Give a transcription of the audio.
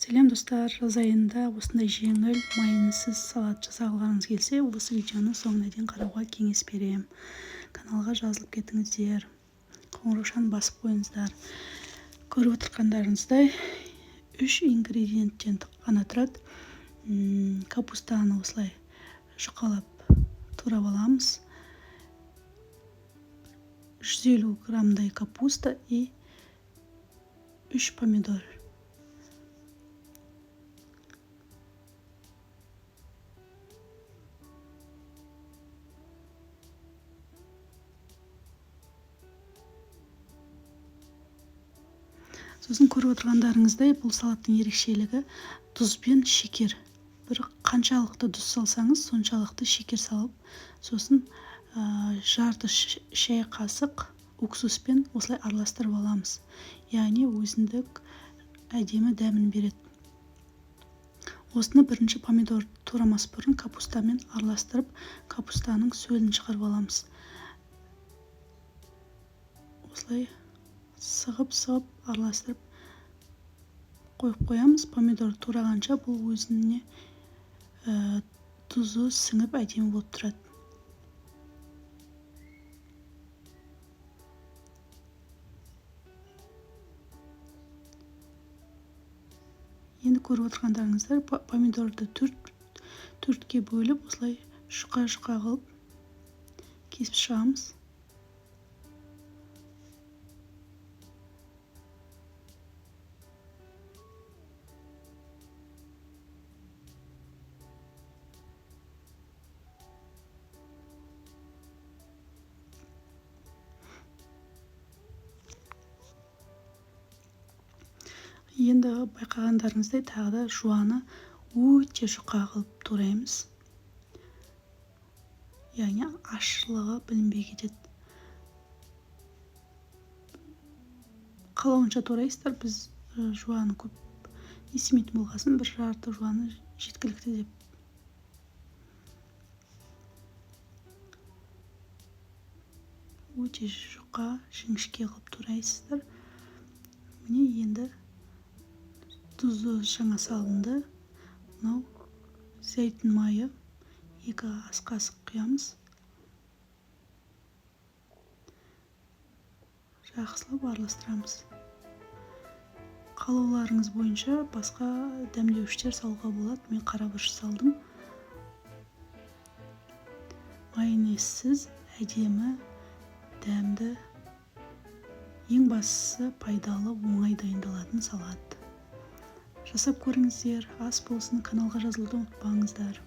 Сәлем достар, жаз айында осындай жеңіл, майынсыз салат жасағыларыңыз келсе, осы видеоны соңына дейін қарауға кеңес берем. Каналға жазылып кетіңіздер, қоңыраушаны басып қойыңыздар. Көріп отырғандарыңыздай 3 ингредиенттен ғана тұрады. Капустаны осылай жұқалап турап аламыз. 150 граммдай капуста и 3 помидор. Сосын көріп отырғандарыңыздай, бұл салаттың ерекшелігі тұз бен шекер. Бір қаншалықты тұз салсаңыз, соншалықты шекер салып, сосын жарты шай қасық уксуспен осылай араластырып аламыз. Яғни өзіндік әдемі дәмін береді. Осыны бірінші помидор турамас бұрын капустамен араластырып, капустаның сөлін шығарып аламыз. Осылай сығып араластырып қойып қоямыз. Помидор турағанша бұл өзіне тұзы сіңіп әдемі болып тұрады. Енді көріп отырғандарыңыздар, помидорды төртке бөліп, осылай жұқа қылып кесіп шығамыз. Енді байқағандарыңыздай, тағы да жуаны өте жұқа қылып тураймыз. Яғни ащылығы білінбей кетеді. Қалауынша турайсыздар, біз жуаны көп естімейтін болғасын, бір жарты жуаны жеткілікті деп. Өте жұқа, жіңішке қылып турайсыздар. Міне енді тұзы жаңа салынды. Мынау зәйтүн майы 2 ас қасық құямыз. Жақсылап араластырамыз. Қалауларыңыз бойынша басқа дәмдеуіштер салуға болады. Мен қарабұрыш салдым. Майонезсіз әдемі, дәмді, ең бастысы пайдалы, оңай дайындалатын салат. Жасап көріңіздер, ас болсын, каналға жазылуды ұмытпаңыздар.